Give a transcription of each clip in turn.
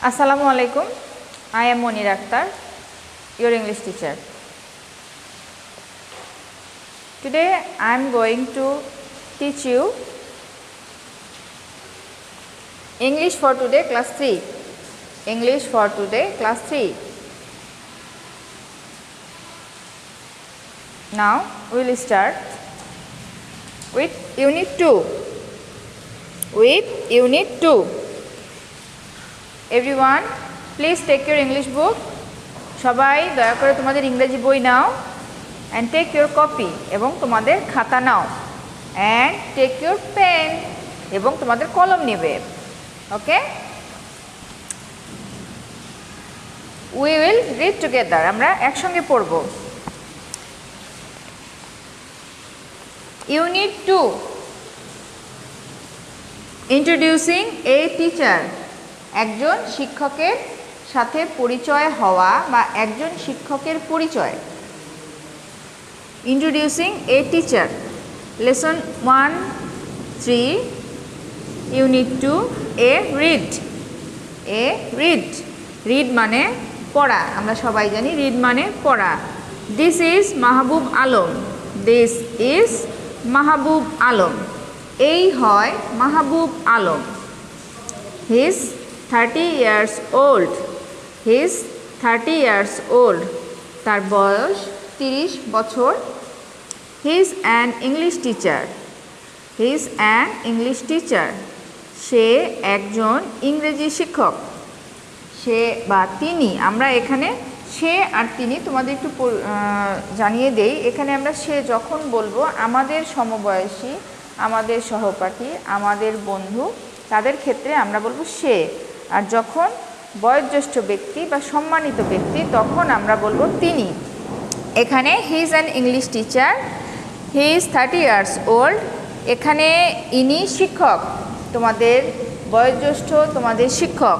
Assalamu alaikum. I am Monir Akhtar, your English teacher. Today I am going to teach you English for today class 3. English for today class 3. Now we will start with unit 2. Everyone, please take your English book. সবাই দয়া করে তোমাদের ইংরেজি বই নাও and take your copy এবং তোমাদের খাতা নাও and take your pen এবং তোমাদের কলম নেবে। Okay? We will read together. আমরা একসঙ্গে পড়ব। Unit 2. Introducing a teacher. একজন শিক্ষকের সাথে পরিচয় হওয়া বা একজন শিক্ষকের পরিচয়। Introducing a teacher. Lesson 1-3, Unit 2, a read. Read মানে পড়া। আমরা সবাই জানি read মানে পড়া। This is Mahbub Alam. This is মাহবুব আলম. এই হয় Mahbub Alam. His 30 years old. He is 30 years old. তার বয়স 30 বছর। He is an English teacher. He is an English teacher. সে একজন ইংরেজি শিক্ষক। সে বা তিনি, আমরা এখানে সে আর তিনি তোমাদের একটু জানিয়ে দেই। এখানে আমরা সে যখন বলবো আমাদের সমবয়সী, আমাদের সহপাঠী, আমাদের বন্ধু, তাদের ক্ষেত্রে আমরা বলবো সে। আর যখন বয়োজ্যেষ্ঠ ব্যক্তি বা সম্মানিত ব্যক্তি তখন আমরা বলবো তিনি। এখানে হি is an English teacher, he is 30 years old। এখানে ইনি শিক্ষক, তোমাদের বয়োজ্যেষ্ঠ, তোমাদের শিক্ষক,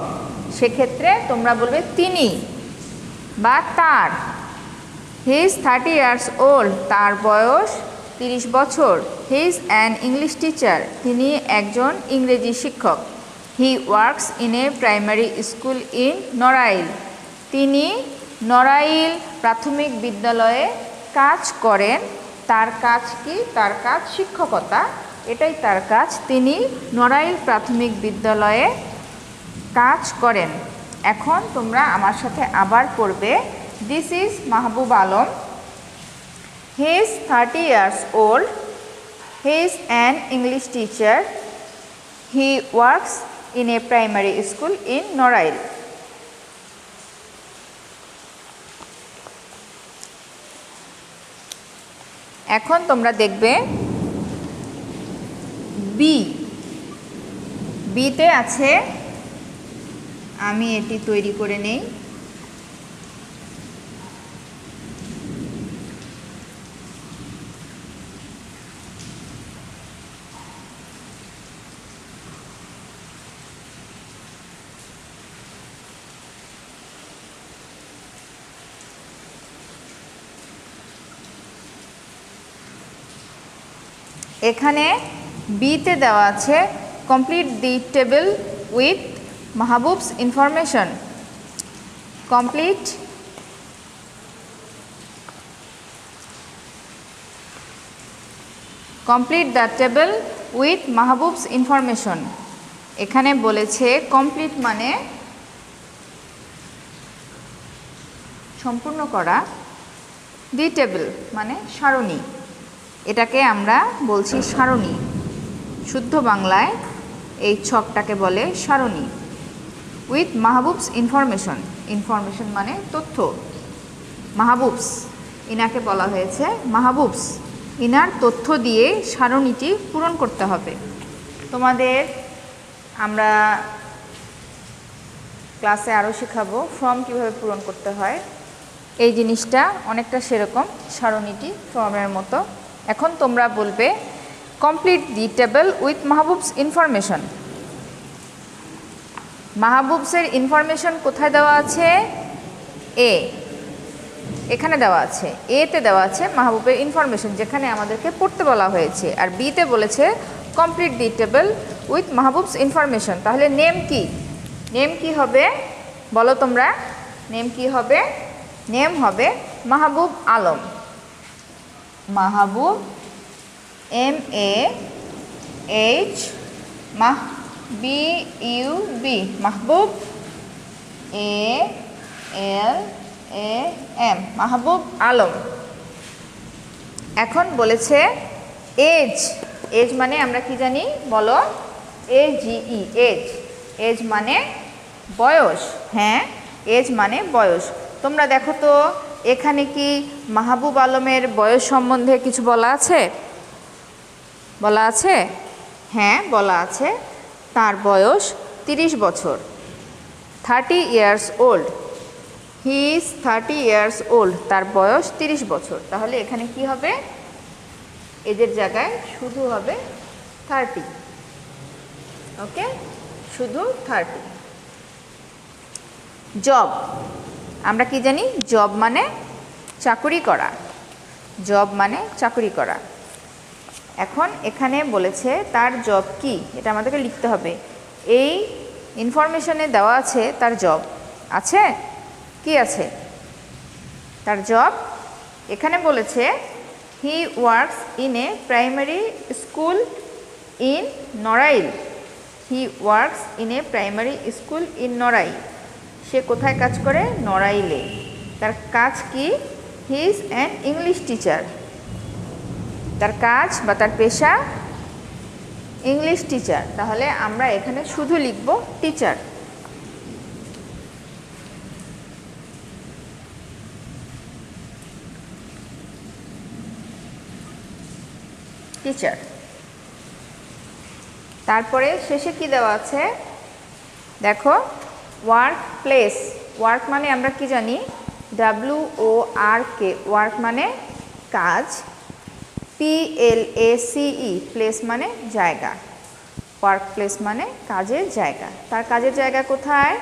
সেক্ষেত্রে তোমরা বলবে তিনি বা তার। হি ইজ 30 years old, তার বয়স 30 বছর। He is an English teacher, তিনি একজন ইংরেজি শিক্ষক। He works in a primary school in Narail, তিনি নড়াইল প্রাথমিক বিদ্যালয়ে কাজ করেন। তার কাজ কি? তার কাজ শিক্ষকতা, এটাই তার কাজ। তিনি নড়াইল প্রাথমিক বিদ্যালয়ে কাজ করেন। এখন তোমরা আমার সাথে আবার পড়বে। This is Mahbub Alam. He is 30 years old. He is an English teacher. He works in a primary school in Norail. এখন তোমরা দেখবে বিতে আছে, আমি এটি তৈরি করে নেই। এখানে বিতে দেওয়া আছে complete the table with Mahbub's information. Complete the table with Mahbub's information. এখানে বলেছে কমপ্লিট মানে সম্পূর্ণ করা, দি টেবিল মানে সারণী, এটাকে আমরা বলছি সারণী। শুদ্ধ বাংলায় এই ছকটাকে বলে সারণী। উইথ মাহবুবস ইনফরমেশন, ইনফরমেশন মানে তথ্য। মাহবুবস, ইনাকে বলা হয়েছে মাহবুবস, ইনার তথ্য দিয়ে সারণীটি পূরণ করতে হবে। তোমাদের আমরা ক্লাসে আরও শেখাবো ফর্ম কীভাবে পূরণ করতে হয়। এই জিনিসটা অনেকটা সেরকম, সারণীটি ফর্মের মতো। এখন তোমরা বলবে complete the table with Mahbub's information. মাহবুবসের ইনফরমেশন কোথায় দেওয়া আছে? এখানে দেওয়া আছে, এতে দেওয়া আছে মাহবুবের ইনফরমেশন, যেখানে আমাদেরকে পড়তে বলা হয়েছে। আর বিতে বলেছে complete the table with Mahbub's information. তাহলে নেম কি? নেম কি হবে? বলো তোমরা নেম কি হবে? নেম হবে মাহবুব আলম। মাহবুব MAH BUB মাহবুব ALAM মাহবুব আলম। এখন বলেছে এজ। এজ মানে আমরা কি জানি বলো? AGE age. এজ মানে বয়স। হ্যাঁ, এজ মানে বয়স। তোমরা দেখো তো এখানে কি মাহবুব আলমের বয়স সম্বন্ধে কিছু বলা আছে? বলা আছে? হ্যাঁ, বলা আছে। তার বয়স 30 বছর, 30 years old। He is 30 years old। তার বয়স 30 বছর। তাহলে এখানে কি হবে? এজের জায়গায় শুধু হবে 30। ওকে, শুধু 30। জব, আমরা কি জানি? জব মানে চাকুরি করা। জব মানে চাকুরি করা। এখন এখানে বলেছে তার জব কি, এটা আমাদেরকে লিখতে হবে। এই ইনফরমেশনে দেওয়া আছে তার জব আছে। কি আছে তার জব? এখানে বলেছে he works in a primary school in Narail. He works in a primary school in Narail. সে কোথায় কাজ করে? নড়াইলে। তার কাজ কি? He is an English teacher. তার কাজ বা তার পেশা ইংলিশ টিচার। তাহলে আমরা এখানে শুধু লিখব টিচার। টিচার। তারপরে শেষে কি দেওয়া আছে দেখো? Work place. ওয়ার্ক মানে আমরা কি জানি? WORK। ওয়ার্ক মানে কাজ। PLACE প্লেস মানে জায়গা। ওয়ার্ক প্লেস মানে কাজের জায়গা। তার কাজের জায়গা কোথায়?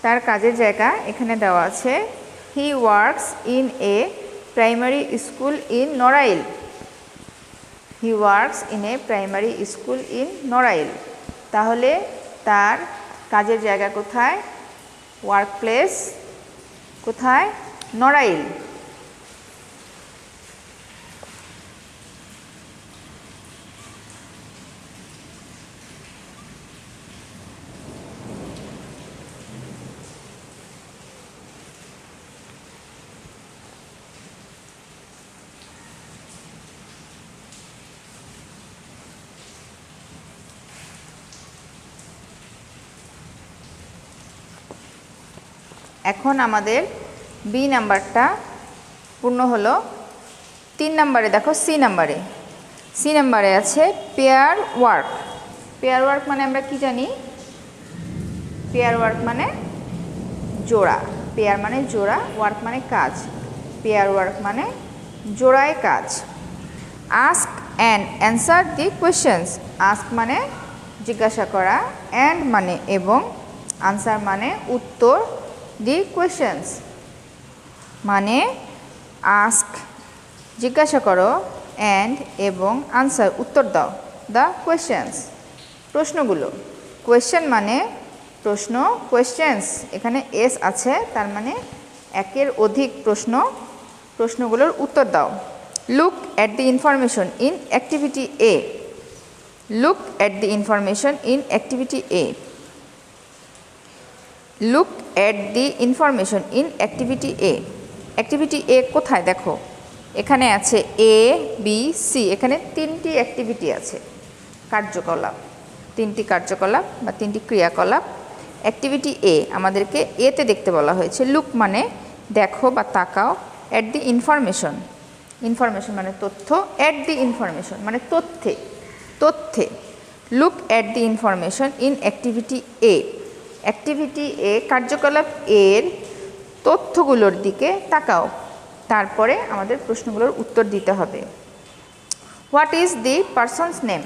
তার কাজের জায়গা এখানে দেওয়া আছে হি works in a primary school in Narail. He works in a primary school in Narail. তাহলে তার কাজের জায়গা কোথায়? ওয়ার্ক প্লেস কোথায়? নড়াইল। এখন আমাদের বি নাম্বারটা পূর্ণ হলো। 3 নম্বরে দেখো সি নাম্বারে আছে পেয়ার ওয়ার্ক। পেয়ার ওয়ার্ক মানে আমরা কি জানি? পেয়ার ওয়ার্ক মানে জোড়া। পেয়ার মানে জোড়া, ওয়ার্ক মানে কাজ। পেয়ার ওয়ার্ক মানে জোড়ায় কাজ। Ask and answer the questions. Ask মানে জিজ্ঞাসা করা, অ্যান্ড মানে এবং, আনসার মানে উত্তর, দি কোয়েশ্চেন্স মানে আস্ক জিজ্ঞাসা করো, অ্যান্ড এবং আনসার উত্তর দাও, দ্য কোয়েশ্চেন্স প্রশ্নগুলো। কোয়েশ্চেন মানে প্রশ্ন, কোয়েশ্চেন্স এখানে এস আছে, তার মানে একের অধিক প্রশ্ন, প্রশ্নগুলোর উত্তর দাও। Look at the information in activity A. Look at the information in activity A. Look at the information in activity A. Activity A কোথায় দেখো? এখানে আছে এ বি সি। এখানে 3টি অ্যাক্টিভিটি আছে, কার্যকলাপ, 3টি কার্যকলাপ বা 3টি ক্রিয়াকলাপ। অ্যাক্টিভিটি এ আমাদেরকে এতে দেখতে বলা হয়েছে। লুক মানে দেখো বা তাকাও, অ্যাট দি ইনফরমেশন, ইনফরমেশন মানে তথ্য, অ্যাট দি ইনফরমেশন মানে তথ্যে, তথ্যে। Look at the information in activity A. Activity A কার্যকলাপ এর তথ্যগুলোর দিকে তাকাও, তারপরে আমাদের প্রশ্নগুলোর উত্তর দিতে হবে। What is the person's name?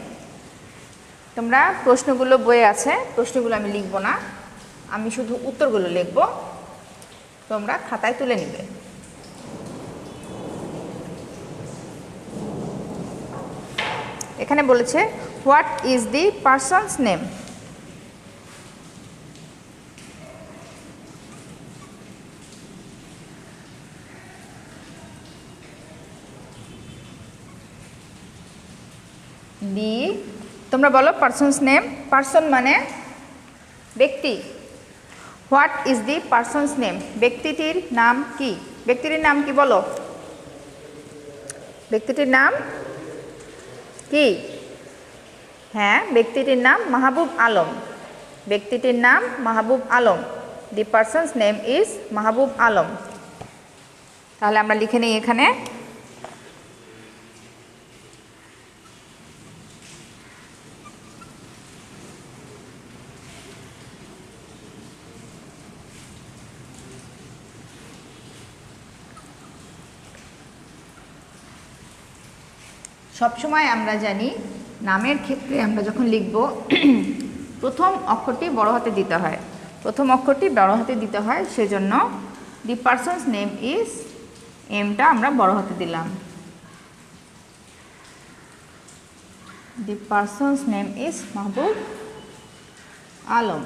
তোমরা প্রশ্নগুলো বইয়ে আছে, প্রশ্নগুলো আমি লিখব না, আমি শুধু উত্তরগুলো লিখব, তোমরা খাতায় তুলে নিবে। এখানে বলেছে what is the person's name. The, তোমরা বলো পার্সনস নেম। পার্সন মানে ব্যক্তি। What is the person's name? ব্যক্তিটির নাম কি? ব্যক্তিটির নাম কি বলো? ব্যক্তিটির নাম কি? হ্যাঁ, ব্যক্তিটির নাম মাহবুব আলম। ব্যক্তিটির নাম মাহবুব আলম। দি person's name is Mahbub Alam. তাহলে আমরা লিখে নিই এখানে। সবসময় আমরা জানি নামের ক্ষেত্রে আমরা যখন লিখব প্রথম অক্ষরটি বড় হাতে দিতে হয়। প্রথম অক্ষরটি বড় হাতে দিতে হয়, সেজন্য দি পার্সনস নেম ইজ, এমটা আমরা বড় হাতে দিলাম। দি person's name is Mahbub Alam.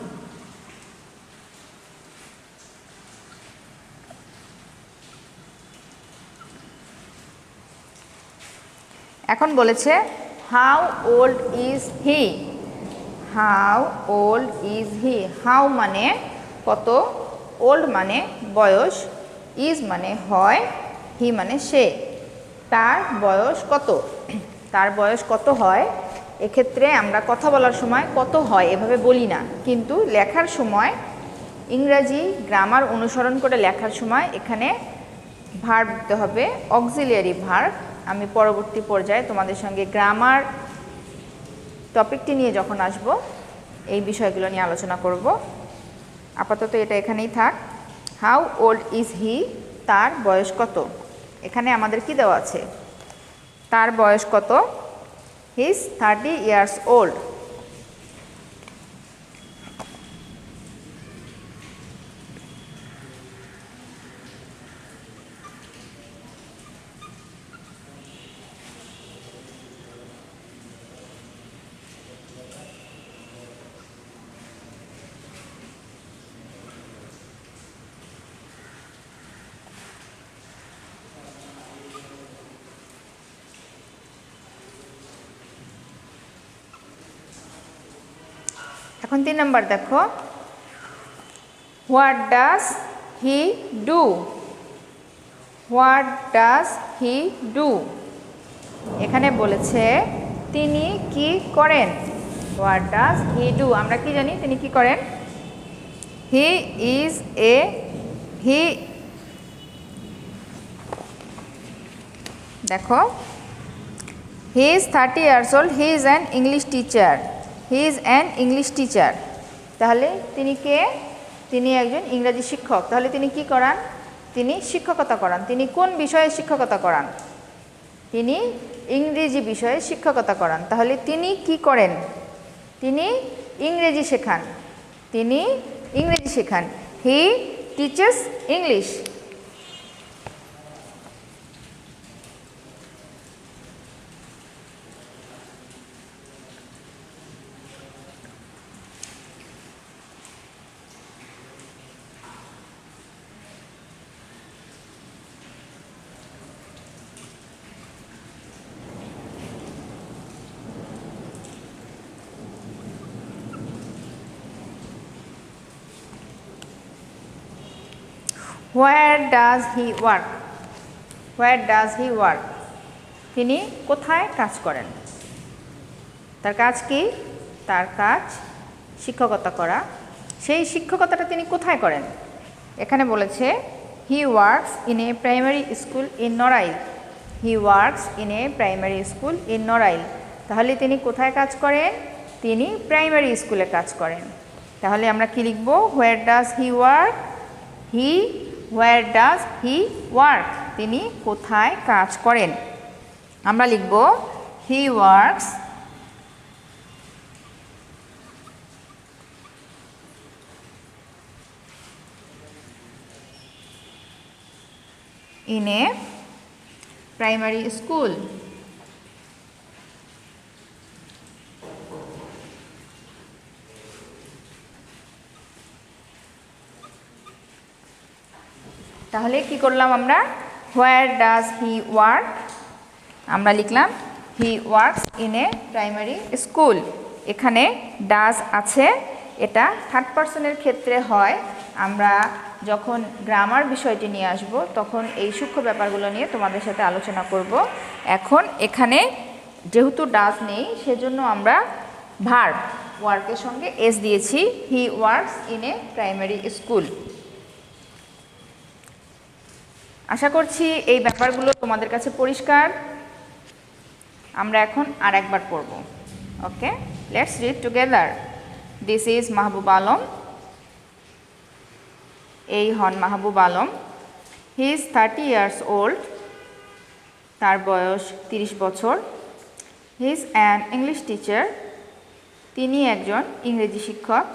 এখন বলেছে how old is he. How old is he. How মানে কত, ওল্ড মানে বয়স, ইজ মানে হয়, হি মানে সে। তার বয়স কত? তার বয়স কত হয়, এক্ষেত্রে আমরা কথা বলার সময় কত হয় এভাবে বলি না, কিন্তু লেখার সময় ইংরাজি গ্রামার অনুসরণ করে লেখার সময় এখানে ভার্ব দিতে হবে, অক্সিলিয়ারি ভার্ব। আমি পরবর্তী পর্যায়ে তোমাদের সঙ্গে গ্রামার টপিকটি নিয়ে যখন আসব এই বিষয়গুলো নিয়ে আলোচনা করব। আপাতত এটা এখানেই থাক। হাউ ওল্ড ইজ হি, তার বয়স কত। এখানে আমাদের কি দেওয়া আছে? তার বয়স কত? হি ইজ 30 years old। এখন 3 নম্বর দেখো, what does he do. What does he do, এখানে বলেছে তিনি কি করেন। হোয়াট ডাজ হি ডু, আমরা কি জানি তিনি কি করেন? হি ইজ এ, হি, দেখো হি is 30 years old, he is an English teacher. He is an English teacher, তাহলে তিনি কে? তিনি একজন ইংরাজি শিক্ষক। তাহলে তিনি কি করান? তিনি শিক্ষকতা করান। তিনি কোন বিষয়ে শিক্ষকতা করান? তিনি ইংরেজি বিষয়ে শিক্ষকতা করান। তাহলে তিনি কি করেন? তিনি ইংরেজি শেখান। তিনি ইংরেজি শেখান। He teaches English. Where does he work. Where does he work, তিনি কোথায় কাজ করেন? তার কাজ কি? তার কাজ শিক্ষকতা করা। সেই শিক্ষকতাটা তিনি কোথায় করেন? এখানে বলেছে he works in a primary school in Narail. He works in a primary school in Narail, তাহলে তিনি কোথায় কাজ করেন? তিনি প্রাইমারি স্কুলে কাজ করেন। তাহলে আমরা কি লিখব? হোয়ার does he work. He, where does he work, তিনি কোথায় কাজ করেন। আমরা লিখব he works in a primary school. তাহলে কি করলাম আমরা? হোয়ার ডাজ হি ওয়ার্ক, আমরা লিখলাম হি works in a primary school. এখানে ডাজ আছে, এটা থার্ড পারসনের ক্ষেত্রে হয়। আমরা যখন গ্রামার বিষয়টি নিয়ে আসব তখন এই সূক্ষ্ম ব্যাপারগুলো নিয়ে তোমাদের সাথে আলোচনা করব। এখন এখানে যেহেতু ডাজ নেই সেজন্য আমরা ভার্ব ওয়ার্কের সঙ্গে এস দিয়েছি, he works in a primary school. আশা করছি এই ব্যাপারগুলো তোমাদের কাছে পরিষ্কার। আমরা এখন আর একবার পড়ব। Okay, let's read together. This is Mahbub Alam. এই হন Mahbub Alam. He is 30 years old. তার বয়স 30 বছর। He is an English teacher. তিনি একজন ইংরেজি শিক্ষক।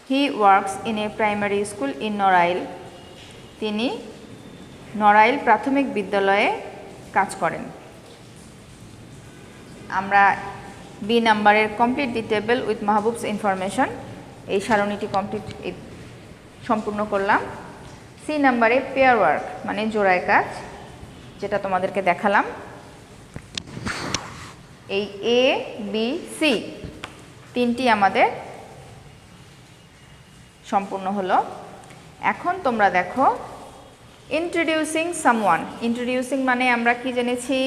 He works in a primary school in Narail. তিনি নড়াইল প্রাথমিক বিদ্যালয়ে কাজ করেন। আমরা বি নাম্বারের complete the table with Mahbub's information, এই সারণীটি সম্পূর্ণ করলাম। সি নাম্বারে পেয়ার ওয়ার্ক মানে জোড়ায় কাজ, যেটা তোমাদেরকে দেখালাম। এই এ বি সি তিনটি আমাদের সম্পূর্ণ হলো। এখন তোমরা দেখো ইন্ট্রোডিউসিং সামওয়ান। ইন্ট্রোডিউসিং মানে আমরা কি জেনেছি?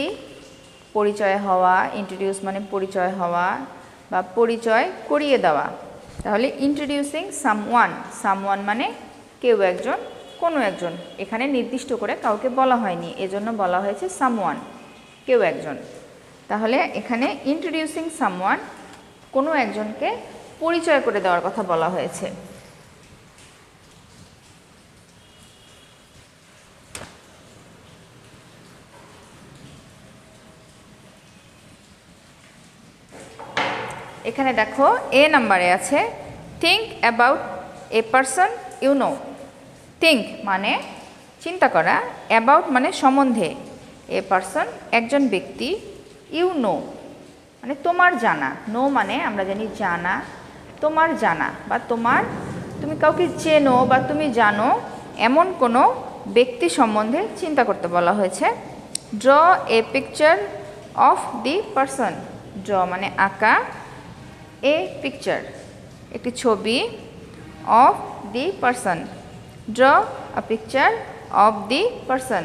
পরিচয় হওয়া। ইন্ট্রোডিউস মানে পরিচয় হওয়া বা পরিচয় করিয়ে দেওয়া। তাহলে ইন্ট্রোডিউসিং সামওয়ান, সামওয়ান মানে কেউ একজন, কোনো একজন। এখানে নির্দিষ্ট করে কাউকে বলা হয়নি, এজন্য বলা হয়েছে সামওয়ান, কেউ একজন। তাহলে এখানে ইন্ট্রোডিউসিং সামওয়ান, কোনো একজনকে পরিচয় করে দেওয়ার কথা বলা হয়েছে। এখানে দেখো এ নাম্বারে আছে think about a person you know. Think মানে চিন্তা করা, অ্যাবাউট মানে সম্বন্ধে, এ পারসন একজন ব্যক্তি, ইউ নো মানে তোমার জানা, নো মানে আমরা জানি জানা, তোমার জানা বা তুমি কাউকে চেনো বা তুমি জানো এমন কোনো ব্যক্তি সম্বন্ধে চিন্তা করতে বলা হয়েছে। Draw a picture of the person. Draw মানে আঁকা, এ পিকচার একটি ছবি, of the person, draw a picture of the person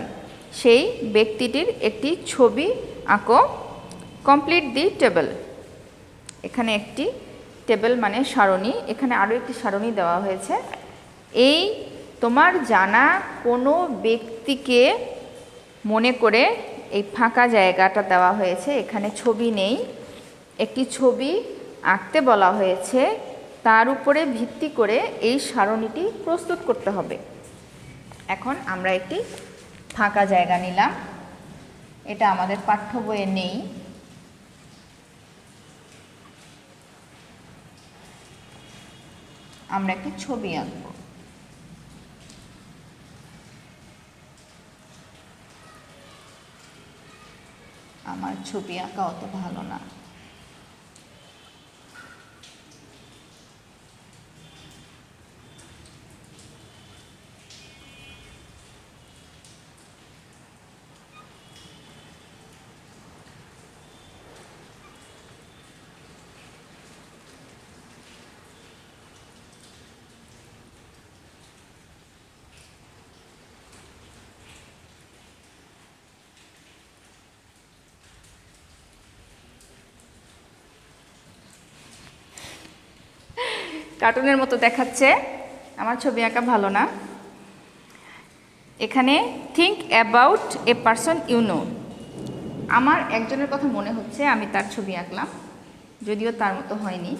সেই ব্যক্তিটির একটি ছবি আঁকো। কমপ্লিট দি টেবল, এখানে একটি টেবল মানে সারণী, এখানে আরও একটি সারণী দেওয়া হয়েছে। এই তোমার জানা কোনো ব্যক্তিকে মনে করে এই ফাঁকা জায়গাটা দেওয়া হয়েছে, এখানে ছবি নেই, একটি ছবি আঁকতে বলা হয়েছে, তার উপরে ভিত্তি করে এই সারণীটি প্রস্তুত করতে হবে। এখন আমরা একটি ফাঁকা জায়গা নিলাম, এটা আমাদের পাঠ্য বইয়ে নেই। আমরা একটি ছবি আঁকব। আমার ছবি আঁকা অত ভালো না। কার্টুনের মতো দেখাচ্ছে, আমার ছবি আঁকা ভালো না। এখানে think about a person you know, আমার একজনের কথা মনে হচ্ছে, আমি তার ছবি আঁকলাম, যদিও তার মতো হয়নি।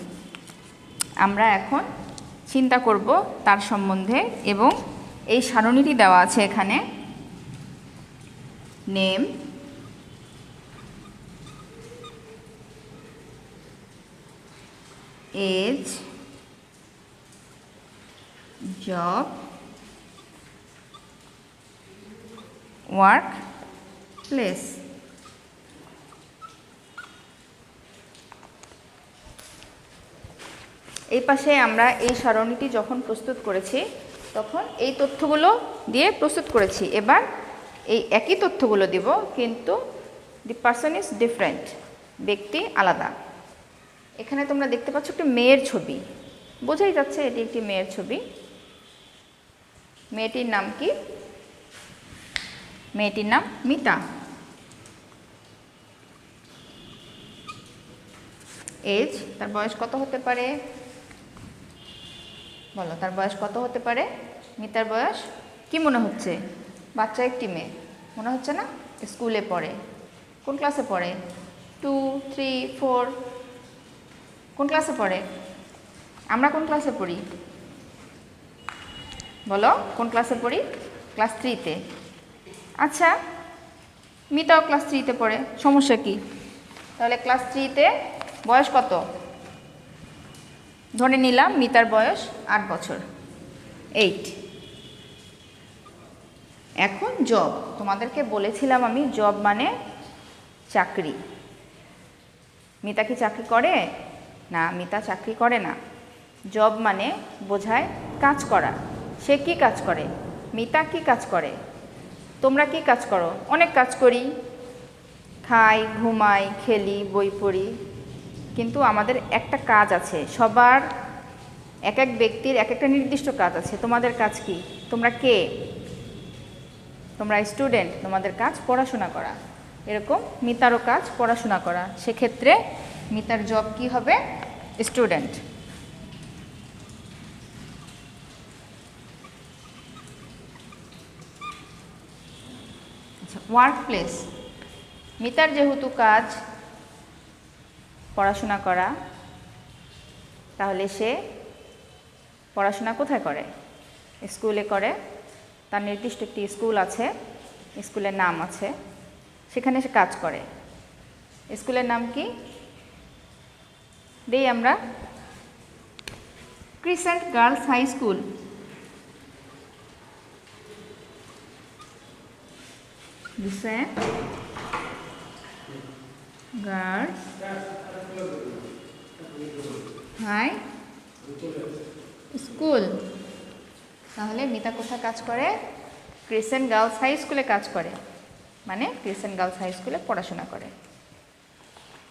আমরা এখন চিন্তা করব তার সম্বন্ধে, এবং এই সারণীটি দেওয়া আছে এখানে। Name, age, job, work place. এই পাশে আমরা এই সারণীটি যখন প্রস্তুত করেছি তখন এই তথ্যগুলো দিয়ে প্রস্তুত করেছি। এবার এই একই তথ্যগুলো দিব, কিন্তু দি পারসন ইজ ডিফারেন্ট। ব্যক্তি আলাদা। এখানে তোমরা দেখতে পাচ্ছ একটি মেয়ের ছবি, বোঝাই যাচ্ছে এটি একটি মেয়ের ছবি। মেয়েটির নাম কি? মেয়েটির নাম মিতা। এজ, তার বয়স কত হতে পারে? বলো, তার বয়স কত হতে পারে? মিতার বয়স কি মনে হচ্ছে? বাচ্চা একটি মেয়ে মনে হচ্ছে না? স্কুলে পড়ে। কোন ক্লাসে পড়ে? 2, 3, 4? কোন ক্লাসে পড়ে? আমরা কোন ক্লাসে পড়ি? বলো, কোন ক্লাসে পড়ি? ক্লাস 3-তে। আচ্ছা, মিতাও ক্লাস 3-তে পড়ে, সমস্যা কি? তাহলে ক্লাস 3-তে বয়স কত? ধরে নিলাম মিতার বয়স 8 বছর, 8। এখন জব, তোমাদেরকে বলেছিলাম আমি জব মানে চাকরি। মিতা কি চাকরি করে? না, মিতা চাকরি করে না। জব মানে বোঝায় কাজ করা। সে কি কাজ করে? মিতা কি কাজ করে? তোমরা কি কাজ করো? অনেক কাজ করি, খাই, ঘুমাই, খেলি, বই পড়ি, কিন্তু আমাদের একটা কাজ আছে। সবার এক এক ব্যক্তির এক একটা নির্দিষ্ট কাজ আছে। তোমাদের কাজ কি? তোমরা কে? তোমরা স্টুডেন্ট, তোমাদের কাজ পড়াশোনা করা। এরকম মিতারও কাজ পড়াশোনা করা। সেক্ষেত্রে মিতার জব কি হবে? স্টুডেন্ট। আচ্ছা, ওয়ার্ক প্লেস। মিতার যেহেতু কাজ পড়াশোনা করা, তাহলে সে পড়াশোনা কোথায় করে? স্কুলে করে। তার নির্দিষ্ট একটি স্কুল আছে, স্কুলের নাম আছে, সেখানে সে কাজ করে। স্কুলের নাম কি দেই আমরা? Crescent girls high school. Crescent girls high school. তাহলে মিতা কোথায় কাজ করে? ক্রিসেন্ট গার্লস হাই স্কুলে কাজ করে, মানে ক্রিসেন্ট গার্লস হাই স্কুলে পড়াশোনা করে।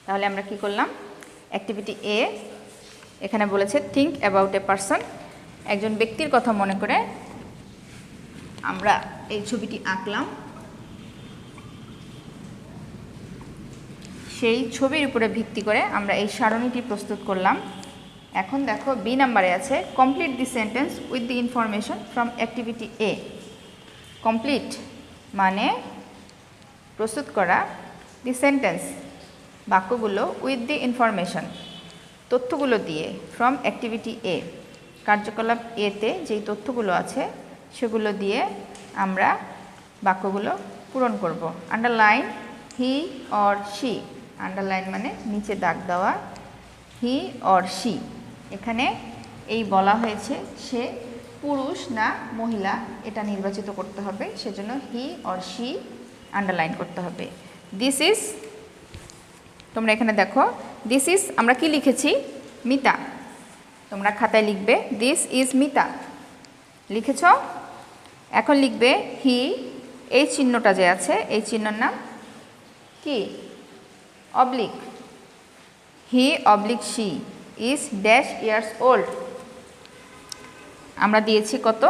তাহলে আমরা কি করলাম? অ্যাক্টিভিটি এ এখানে বলেছে থিঙ্ক অ্যাবাউট এ পারসন, একজন ব্যক্তির কথা মনে করে আমরা এই ছবিটি আঁকলাম। সেই ছবির উপরে ভিত্তি করে আমরা এই সারণীটি প্রস্তুত করলাম। এখন দেখো বি নাম্বারে আছে complete the sentence with the information from activity A. Complete মানে প্রস্তুত করা, দি সেন্টেন্স বাক্যগুলো, উইথ দি ইনফরমেশন তথ্যগুলো দিয়ে, ফ্রম অ্যাক্টিভিটি এ কার্যকলাপ এতে যেই তথ্যগুলো আছে সেগুলো দিয়ে আমরা বাক্যগুলো পূরণ করব। Underline he or she. Underline মানে নিচে দাগ দেওয়া। হি অর শি, এখানে এই বলা হয়েছে সে পুরুষ না মহিলা এটা নির্বাচিত করতে হবে, সেজন্য হি অর শি আন্ডারলাইন করতে হবে। দিস ইজ, তোমরা এখানে দেখো দিস ইজ আমরা কি লিখেছি? মিতা। তোমরা খাতায় লিখবে দিস ইজ মিতা, লিখেছ? এখন লিখবে হি, এই চিহ্নটা যে আছে এই চিহ্নর নাম কি? Oblique. He oblique she is dash years old. আমরা দিয়েছি কত?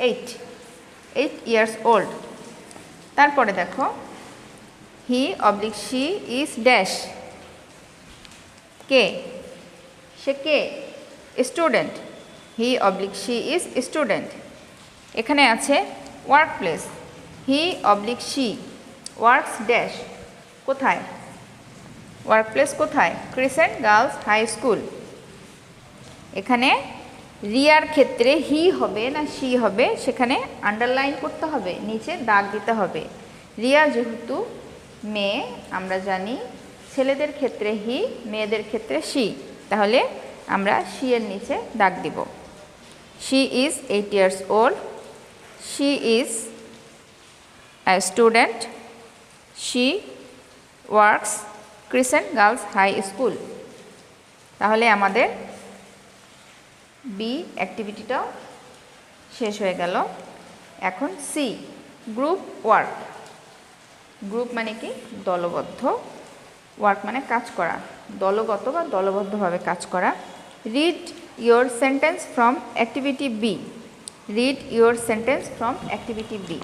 8 ইয়ার্স ওল্ড। তারপরে দেখো he oblique she is dash, কে? সে কে? Student. He oblique she is student. এখানে আছে work place. He oblique she works dash, কোথায়? ওয়ার্ক প্লেস কোথায়? Crescent girls high School. এখানে রিয়ার ক্ষেত্রে হি হবে না শি হবে সেখানে আন্ডারলাইন করতে হবে, নিচে দাগ দিতে হবে। রিয়া যেহেতু মেয়ে, আমরা জানি ছেলেদের ক্ষেত্রে হি, মেয়েদের ক্ষেত্রে শি, তাহলে আমরা শি এর নিচে দাগ দিব। She is 8 years old. She is a student. She works crescent girls high school. তাহলে আমাদের বি অ্যাক্টিভিটিটাও শেষ হয়ে গেল। এখন সি গ্রুপ ওয়ার্ক। গ্রুপ মানে কি? দলবদ্ধ। ওয়ার্ক মানে কাজ করা, দলগত বা দলবদ্ধভাবে কাজ করা। Read your sentence from activity B. Read your sentence from activity B.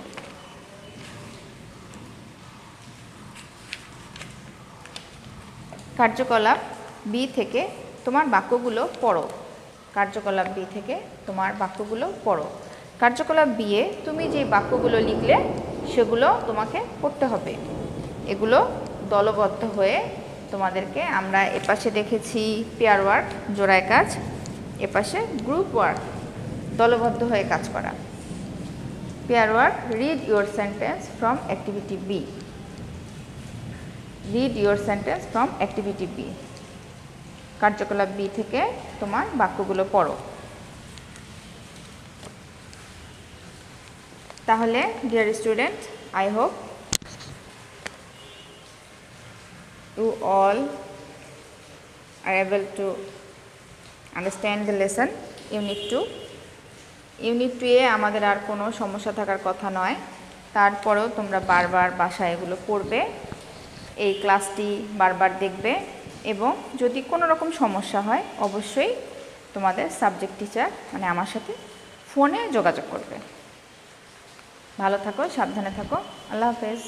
কার্যকলাপ বি থেকে তোমার বাক্যগুলো পড়ো। কার্যকলাপ বি থেকে তোমার বাক্যগুলো পড়ো। কার্যকলাপ বি এ তুমি যে বাক্যগুলো লিখলে সেগুলো তোমাকে পড়তে হবে। এগুলো দলবদ্ধ হয়ে তোমাদেরকে, আমরা এপাশে দেখেছি পেয়ার ওয়ার্ক, জোড়ায় কাজ, এপাশে গ্রুপ ওয়ার্ক, দলবদ্ধ হয়ে কাজ করা। Pair work, read your sentence from activity B. Read your sentence from activity B. কার্যকলাপ বি থেকে তোমার বাক্যগুলো পড়ো। তাহলে dear student, I hope you all are able to understand the lesson unit 2. Unit 2 এ আমাদের আর কোনো সমস্যা থাকার কথা নয়। তারপরেও তোমরা বারবার বাসায় এগুলো পড়বে, এই ক্লাসটি বারবার দেখবে, এবং যদি কোনো রকম সমস্যা হয় অবশ্যই তোমাদের সাবজেক্ট টিচার মানে আমার সাথে ফোনে যোগাযোগ করবে। ভালো থাকো, সাবধানে থাকো। আল্লাহ হাফেজ।